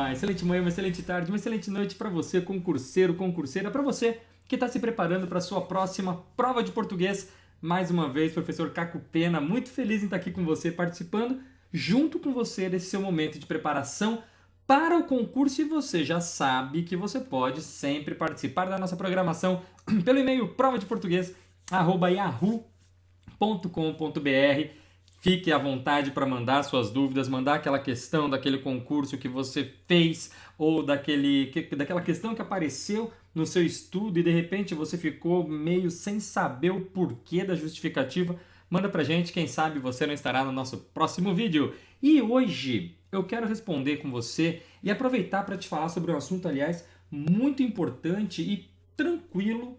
Uma excelente manhã, uma excelente tarde, uma excelente noite para você, concurseiro, concurseira, para você que está se preparando para a sua próxima prova de português. Mais uma vez, professor Caco Pena, muito feliz em estar aqui com você, participando junto com você desse seu momento de preparação para o concurso. E você já sabe que você pode sempre participar da nossa programação pelo e-mail prova-de-português@yahoo.com.br. Fique à vontade para mandar suas dúvidas, mandar aquela questão daquele concurso que você fez ou daquela questão que apareceu no seu estudo e de repente você ficou meio sem saber o porquê da justificativa. Manda pra gente, quem sabe você não estará no nosso próximo vídeo. E hoje eu quero responder com você e aproveitar para te falar sobre um assunto, aliás, muito importante e tranquilo.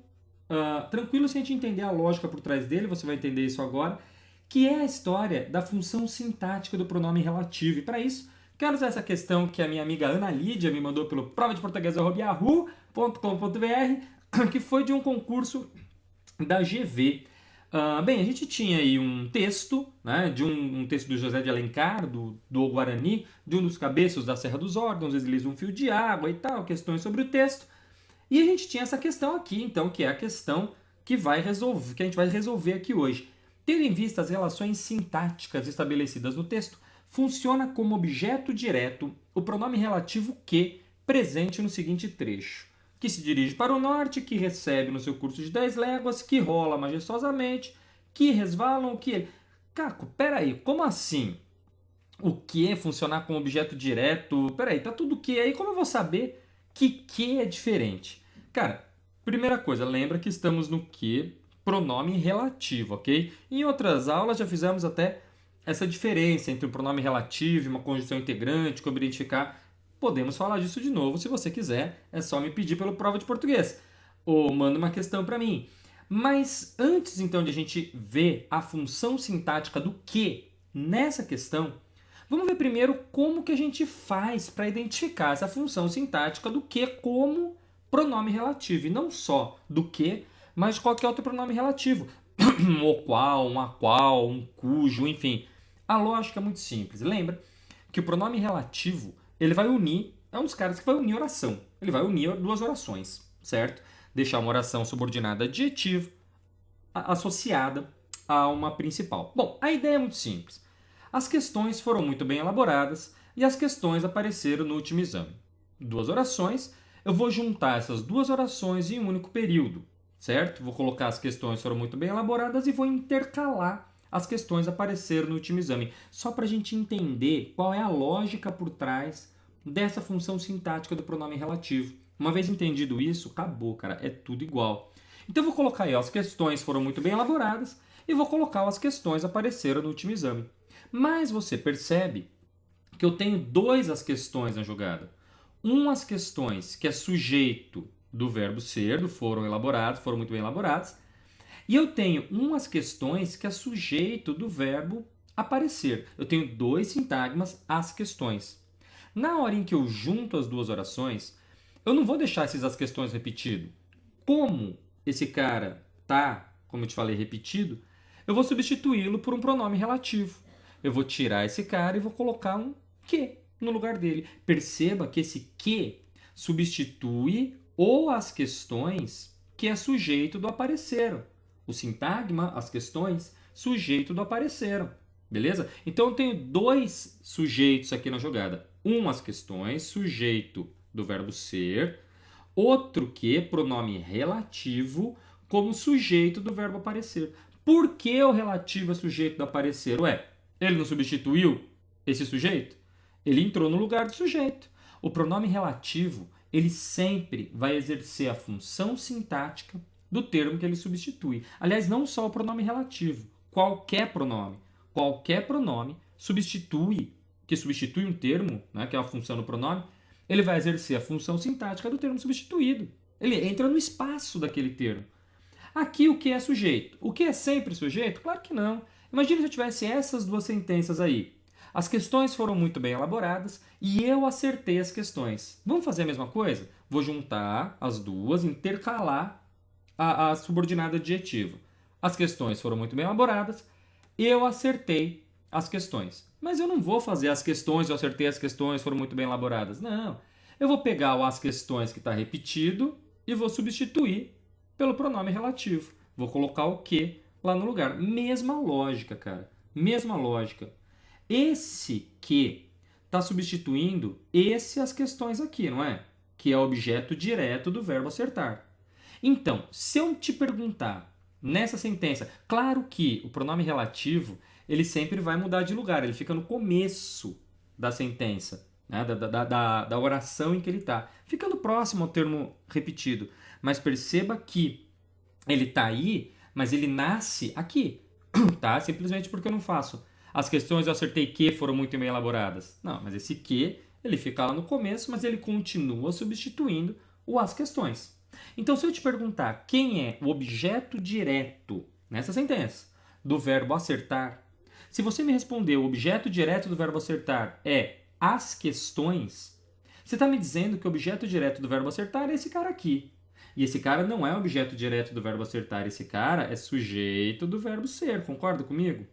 Tranquilo se a gente entender a lógica por trás dele, você vai entender isso agora, que é a história da função sintática do pronome relativo. E para isso, quero usar essa questão que a minha amiga Ana Lídia me mandou pelo prova-de-português@yahoo.com.br, que foi de um concurso da GV. Bem, a gente tinha aí um texto, né, de um texto do José de Alencar, do Guarani, de um dos cabeços da Serra dos Órgãos, eles um fio de água e tal, questões sobre o texto. E a gente tinha essa questão aqui, então, que é a questão que a gente vai resolver aqui hoje. Tendo em vista as relações sintáticas estabelecidas no texto, funciona como objeto direto o pronome relativo que, presente no seguinte trecho: que se dirige para o norte, que recebe no seu curso de 10 léguas, que rola majestosamente, que resvalam, que... Caco, peraí, como assim? O que funcionar como objeto direto? Peraí, tá tudo que aí? Como eu vou saber que é diferente? Cara, primeira coisa, lembra que estamos no que? Pronome relativo, ok? Em outras aulas já fizemos até essa diferença entre um pronome relativo e uma conjunção integrante, como identificar. Podemos falar disso de novo, se você quiser, é só me pedir pelo prova de português. Ou manda uma questão para mim. Mas antes então de a gente ver a função sintática do que nessa questão, vamos ver primeiro como que a gente faz para identificar essa função sintática do que como pronome relativo. E não só do que, mas de qualquer outro pronome relativo. O qual, um a qual, um cujo, enfim. A lógica é muito simples. Lembra que o pronome relativo, ele vai unir, é um dos caras que vai unir oração. Ele vai unir duas orações, certo? Deixar uma oração subordinada a adjetivo associada a uma principal. Bom, a ideia é muito simples. As questões foram muito bem elaboradas e as questões apareceram no último exame. Duas orações, eu vou juntar essas duas orações em um único período, certo? Vou colocar as questões foram muito bem elaboradas e vou intercalar as questões apareceram no último exame, só para a gente entender qual é a lógica por trás dessa função sintática do pronome relativo. Uma vez entendido isso, acabou, cara, é tudo igual. Então eu vou colocar aí, ó, as questões foram muito bem elaboradas e vou colocar as questões apareceram no último exame. Mas você percebe que eu tenho dois as questões na jogada. As questões que é sujeito do verbo ser, do foram elaborados, foram muito bem elaborados. E eu tenho umas questões que é sujeito do verbo aparecer. Eu tenho dois sintagmas, as questões. Na hora em que eu junto as duas orações, eu não vou deixar essas as questões repetido. Como esse cara tá, como eu te falei, repetido, eu vou substituí-lo por um pronome relativo. Eu vou tirar esse cara e vou colocar um que no lugar dele. Perceba que esse que substitui ou as questões que é sujeito do apareceram. O sintagma, as questões, sujeito do apareceram. Beleza? Então eu tenho dois sujeitos aqui na jogada. As questões, sujeito do verbo ser. Outro que, pronome relativo, como sujeito do verbo aparecer. Por que o relativo é sujeito do aparecer? Ué, ele não substituiu esse sujeito? Ele entrou no lugar do sujeito. O pronome relativo, ele sempre vai exercer a função sintática do termo que ele substitui. Aliás, não só o pronome relativo, qualquer pronome. Qualquer pronome que substitui um termo, né, que é a função do pronome, ele vai exercer a função sintática do termo substituído. Ele entra no espaço daquele termo. Aqui o que é sujeito? O que é sempre sujeito? Claro que não. Imagina se eu tivesse essas duas sentenças aí. As questões foram muito bem elaboradas e eu acertei as questões. Vamos fazer a mesma coisa? Vou juntar as duas, intercalar a subordinada adjetiva. As questões foram muito bem elaboradas, eu acertei as questões. Mas eu não vou fazer as questões, eu acertei as questões, foram muito bem elaboradas. Não. Eu vou pegar o as questões que está repetido e vou substituir pelo pronome relativo. Vou colocar o que lá no lugar. Mesma lógica, cara. Mesma lógica. Esse que está substituindo as questões aqui, não é? Que é o objeto direto do verbo acertar. Então, se eu te perguntar nessa sentença, claro que o pronome relativo ele sempre vai mudar de lugar, ele fica no começo da sentença, né? da oração em que ele está, ficando próximo ao termo repetido. Mas perceba que ele está aí, mas ele nasce aqui, tá? Simplesmente porque eu não faço. As questões eu acertei que foram muito bem elaboradas. Não, mas esse que, ele fica lá no começo, mas ele continua substituindo o as questões. Então, se eu te perguntar quem é o objeto direto nessa sentença do verbo acertar, se você me responder o objeto direto do verbo acertar é as questões, você está me dizendo que o objeto direto do verbo acertar é esse cara aqui. E esse cara não é objeto direto do verbo acertar, esse cara é sujeito do verbo ser, concorda comigo?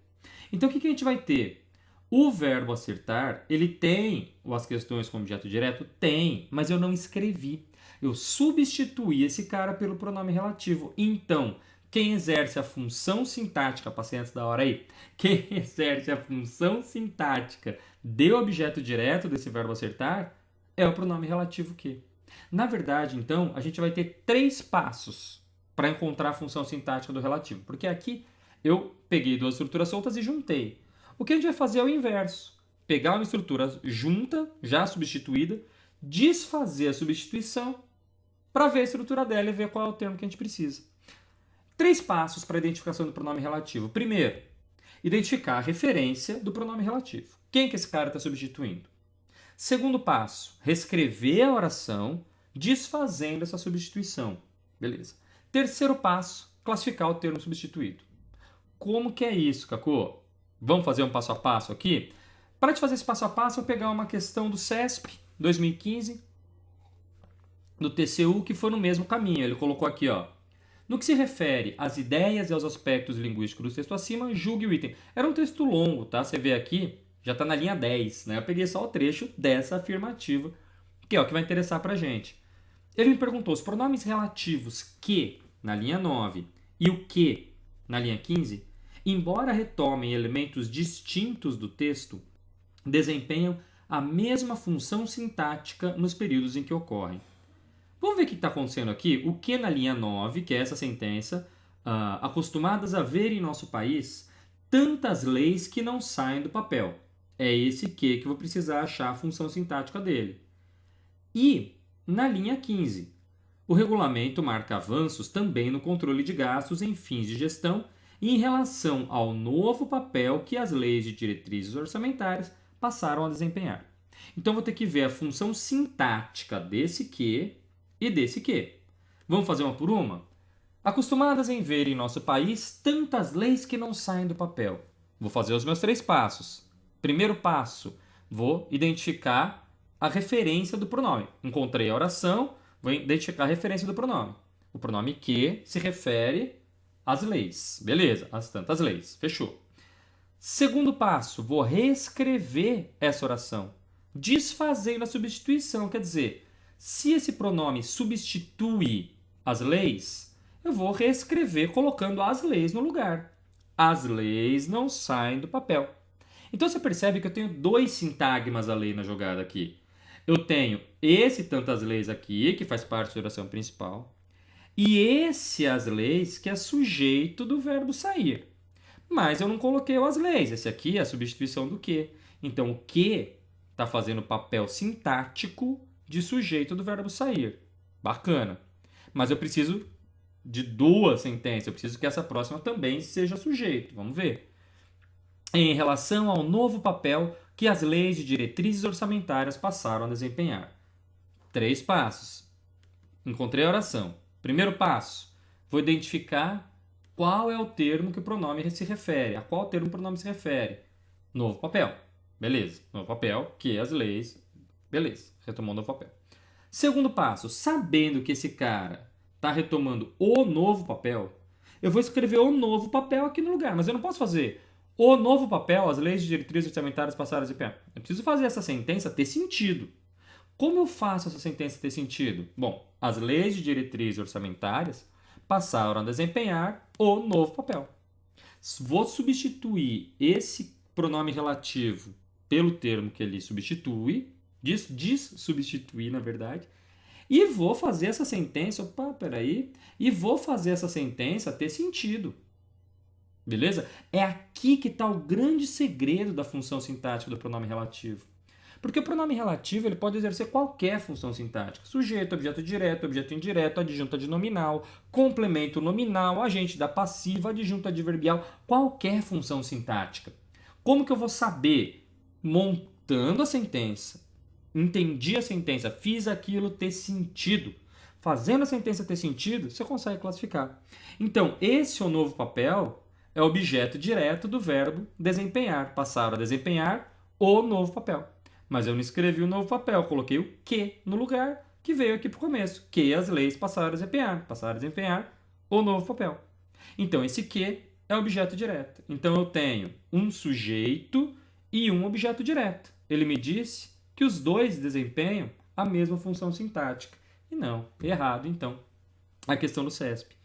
Então, o que a gente vai ter? O verbo acertar, ele tem as questões como objeto direto? Tem, mas eu não escrevi. Eu substituí esse cara pelo pronome relativo. Então, quem exerce a função sintática, passei antes da hora aí, quem exerce a função sintática de objeto direto desse verbo acertar é o pronome relativo que. Na verdade, então, a gente vai ter 3 passos para encontrar a função sintática do relativo. Porque aqui eu peguei 2 estruturas soltas e juntei. O que a gente vai fazer é o inverso. Pegar uma estrutura junta, já substituída, desfazer a substituição para ver a estrutura dela e ver qual é o termo que a gente precisa. 3 passos para a identificação do pronome relativo. Primeiro, identificar a referência do pronome relativo. Quem que esse cara está substituindo? Segundo passo, reescrever a oração desfazendo essa substituição. Beleza. Terceiro passo, classificar o termo substituído. Como que é isso, Cacô? Vamos fazer um passo a passo aqui? Para te fazer esse passo a passo, eu vou pegar uma questão do CESP 2015, do TCU, que foi no mesmo caminho. Ele colocou aqui, ó. No que se refere às ideias e aos aspectos linguísticos do texto acima, julgue o item. Era um texto longo, tá? Você vê aqui, já está na linha 10, né? Eu peguei só o trecho dessa afirmativa, que é o que vai interessar pra gente. Ele me perguntou os pronomes relativos que, na linha 9, e o que, na linha 15, embora retomem elementos distintos do texto, desempenham a mesma função sintática nos períodos em que ocorrem. Vamos ver o que está acontecendo aqui? O que na linha 9, que é essa sentença, acostumadas a ver em nosso país tantas leis que não saem do papel. É esse que eu vou precisar achar a função sintática dele. E na linha 15, o regulamento marca avanços também no controle de gastos em fins de gestão e em relação ao novo papel que as leis de diretrizes orçamentárias passaram a desempenhar. Então, vou ter que ver a função sintática desse que e desse que. Vamos fazer uma por uma? Acostumadas em ver em nosso país tantas leis que não saem do papel. Vou fazer os meus 3 passos. Primeiro passo, vou identificar a referência do pronome. Encontrei a oração, vou identificar a referência do pronome. O pronome que se refere às leis. Beleza, às tantas leis. Fechou. Segundo passo, vou reescrever essa oração, desfazendo a substituição. Quer dizer, se esse pronome substitui as leis, eu vou reescrever colocando as leis no lugar. As leis não saem do papel. Então você percebe que eu tenho 2 sintagmas da lei na jogada aqui. Eu tenho esse tantas leis aqui, que faz parte da oração principal, e esse as leis, que é sujeito do verbo sair. Mas eu não coloquei o as leis. Esse aqui é a substituição do que. Então, o que está fazendo o papel sintático de sujeito do verbo sair. Bacana. Mas eu preciso de 2 sentenças. Eu preciso que essa próxima também seja sujeito. Vamos ver. Em relação ao novo papel que as leis de diretrizes orçamentárias passaram a desempenhar. 3 passos. Encontrei a oração. Primeiro passo. Vou identificar qual é o termo que o pronome se refere. A qual termo o pronome se refere? Novo papel. Beleza. Novo papel, que as leis. Beleza. Retomou o novo papel. Segundo passo. Sabendo que esse cara está retomando o novo papel, eu vou escrever o novo papel aqui no lugar. Mas eu não posso fazer O novo papel, as leis de diretrizes orçamentárias passaram a desempenhar. Eu preciso fazer essa sentença ter sentido. Como eu faço essa sentença ter sentido? Bom, as leis de diretrizes orçamentárias passaram a desempenhar o novo papel. Vou substituir esse pronome relativo pelo termo que ele substitui, diz substituir, na verdade, e vou fazer essa sentença, e vou fazer essa sentença ter sentido. Beleza? É aqui que está o grande segredo da função sintática do pronome relativo. Porque o pronome relativo ele pode exercer qualquer função sintática. Sujeito, objeto direto, objeto indireto, adjunta de nominal, complemento nominal, agente da passiva, adjunta adverbial, qualquer função sintática. Como que eu vou saber? Montando a sentença. Entendi a sentença, fiz aquilo ter sentido. Fazendo a sentença ter sentido, você consegue classificar. Então, esse é o novo papel, é objeto direto do verbo desempenhar. Passaram a desempenhar o novo papel. Mas eu não escrevi o novo papel, coloquei o que no lugar, que veio aqui para o começo. Que as leis passaram a desempenhar. Passaram a desempenhar o novo papel. Então, esse que é objeto direto. Então, eu tenho um sujeito e um objeto direto. Ele me disse que os dois desempenham a mesma função sintática. E não, errado, então, a questão do CESP.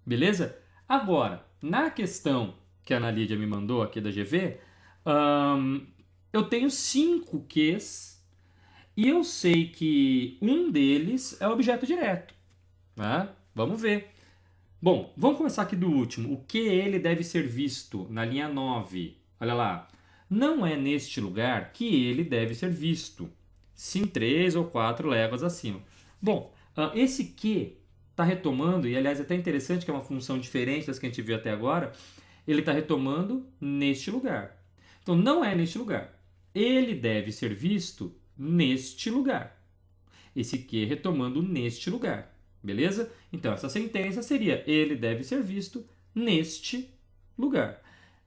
Beleza? Agora, na questão que a Ana Lídia me mandou aqui da GV, eu tenho 5 Qs e eu sei que um deles é objeto direto. Né? Vamos ver. Bom, vamos começar aqui do último. O que ele deve ser visto na linha 9? Olha lá. Não é neste lugar que ele deve ser visto. Sim, 3 ou 4 léguas acima. Bom, esse que está retomando, e aliás é até interessante que é uma função diferente das que a gente viu até agora, ele está retomando neste lugar. Então, não é neste lugar. Ele deve ser visto neste lugar. Esse que retomando neste lugar. Beleza? Então, essa sentença seria: ele deve ser visto neste lugar.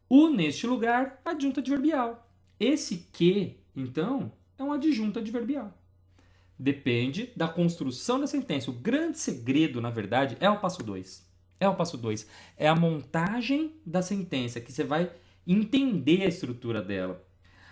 O neste lugar, adjunta adverbial. Esse que, então, é um adjunto adverbial. Depende da construção da sentença. O grande segredo, na verdade, é o passo 2. É o passo 2. É a montagem da sentença, que você vai entender a estrutura dela.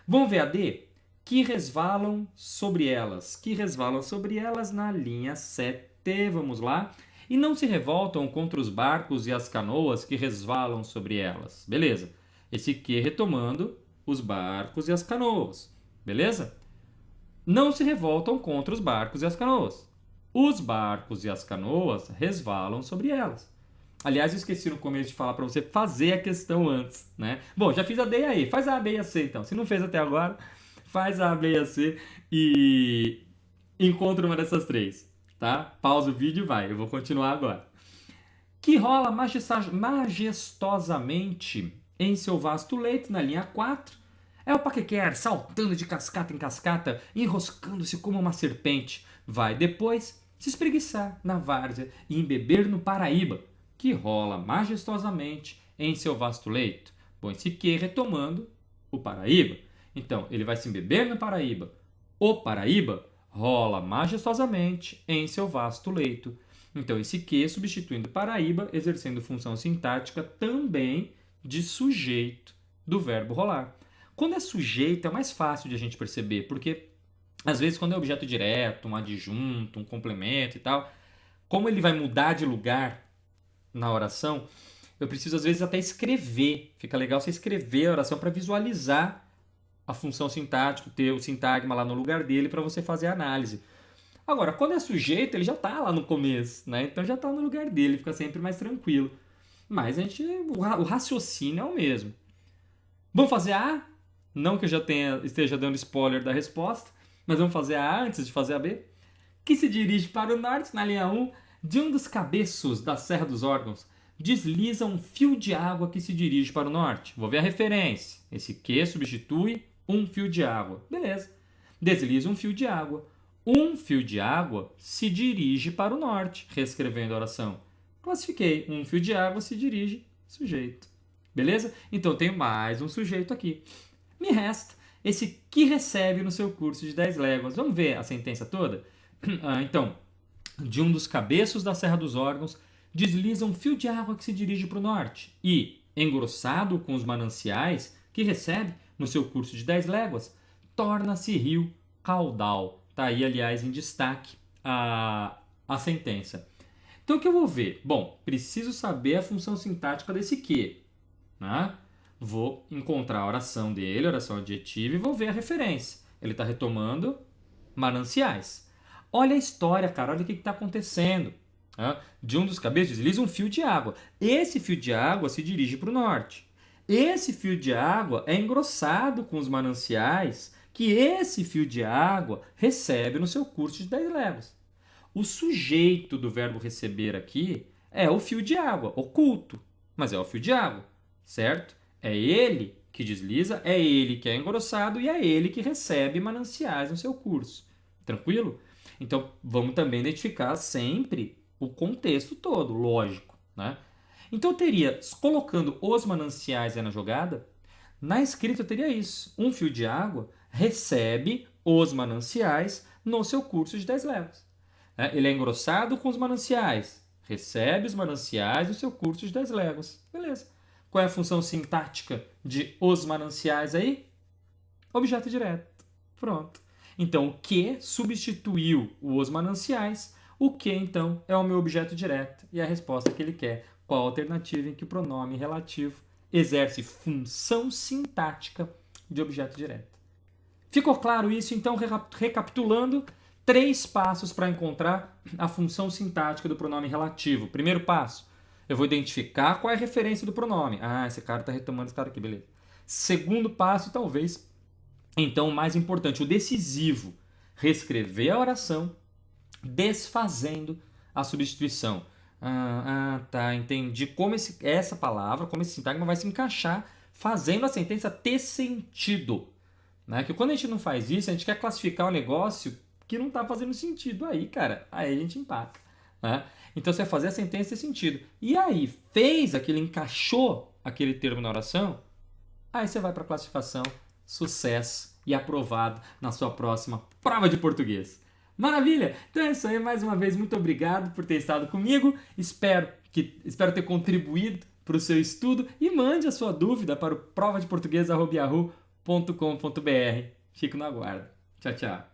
Vamos ver a D? Que resvalam sobre elas. Que resvalam sobre elas na linha 7. Vamos lá. E não se revoltam contra os barcos e as canoas que resvalam sobre elas. Beleza. Esse que retomando os barcos e as canoas. Beleza? Não se revoltam contra os barcos e as canoas. Os barcos e as canoas resvalam sobre elas. Aliás, eu esqueci no começo de falar para você fazer a questão antes, né? Bom, já fiz a D e a E. Faz a B e a C, então. Se não fez até agora, faz a B e a C e encontra uma dessas 3, tá? Pausa o vídeo e vai. Eu vou continuar agora. Que rola majestosamente em seu vasto leito, na linha 4, é o paquequer saltando de cascata em cascata, enroscando-se como uma serpente. Vai depois se espreguiçar na várzea e embeber no Paraíba, que rola majestosamente em seu vasto leito. Bom, esse que retomando o Paraíba. Então, ele vai se embeber no Paraíba. O Paraíba rola majestosamente em seu vasto leito. Então, esse que substituindo Paraíba, exercendo função sintática também de sujeito do verbo rolar. Quando é sujeito é mais fácil de a gente perceber, porque às vezes quando é objeto direto, um adjunto, um complemento e tal, como ele vai mudar de lugar na oração, eu preciso às vezes até escrever. Fica legal você escrever a oração para visualizar a função sintática, ter o sintagma lá no lugar dele para você fazer a análise. Agora, quando é sujeito, ele já está lá no começo, né? Então já está no lugar dele, fica sempre mais tranquilo. Mas o raciocínio é o mesmo. Vamos fazer a A? Não que eu já esteja dando spoiler da resposta, mas vamos fazer a A antes de fazer a B. Que se dirige para o norte, na linha 1, de um dos cabeços da Serra dos Órgãos, desliza um fio de água que se dirige para o norte. Vou ver a referência. Esse que substitui um fio de água. Beleza. Desliza um fio de água. Um fio de água se dirige para o norte. Reescrevendo a oração. Classifiquei. Um fio de água se dirige, sujeito. Beleza? Então eu tenho mais um sujeito aqui. Me resta esse que recebe no seu curso de 10 léguas. Vamos ver a sentença toda? Então, de um dos cabeços da Serra dos Órgãos, desliza um fio de água que se dirige para o norte e, engrossado com os mananciais, que recebe no seu curso de 10 léguas, torna-se rio caudal. Está aí, aliás, em destaque a sentença. Então, o que eu vou ver? Bom, preciso saber a função sintática desse que, né? Vou encontrar a oração dele, a oração adjetiva, e vou ver a referência. Ele está retomando mananciais. Olha a história, cara, olha o que está acontecendo. De um dos cabeças desliza um fio de água. Esse fio de água se dirige para o norte. Esse fio de água é engrossado com os mananciais que esse fio de água recebe no seu curso de 10 léguas. O sujeito do verbo receber aqui é o fio de água, oculto, mas é o fio de água, certo? É ele que desliza, é ele que é engrossado e é ele que recebe mananciais no seu curso. Tranquilo? Então, vamos também identificar sempre o contexto todo, lógico, né? Então, eu teria, colocando os mananciais aí na jogada, na escrita eu teria isso. Um fio de água recebe os mananciais no seu curso de 10 léguas. Ele é engrossado com os mananciais, recebe os mananciais no seu curso de 10 léguas. Beleza. Qual é a função sintática de os mananciais aí? Objeto direto. Pronto. Então, o que substituiu os mananciais? O que, então, é o meu objeto direto? E a resposta que ele quer. Qual a alternativa em que o pronome relativo exerce função sintática de objeto direto? Ficou claro isso? Então, recapitulando, 3 passos para encontrar a função sintática do pronome relativo. Primeiro passo, eu vou identificar qual é a referência do pronome. Ah, esse cara está retomando esse cara aqui, beleza. Segundo passo, talvez, então, o mais importante, o decisivo, reescrever a oração desfazendo a substituição. Tá, entendi como essa palavra, como esse sintagma vai se encaixar fazendo a sentença ter sentido. Né? Que quando a gente não faz isso, a gente quer classificar um negócio que não está fazendo sentido. Aí, cara, aí a gente empaca. Né? Então, você vai fazer a sentença ter sentido. E aí, fez aquilo, encaixou aquele termo na oração, aí você vai para a classificação, sucesso e aprovado na sua próxima prova de português. Maravilha! Então é isso aí, mais uma vez, muito obrigado por ter estado comigo. Espero ter contribuído para o seu estudo e mande a sua dúvida para o provadeportugues@yahoo.com.br. Fico no aguardo. Tchau, tchau.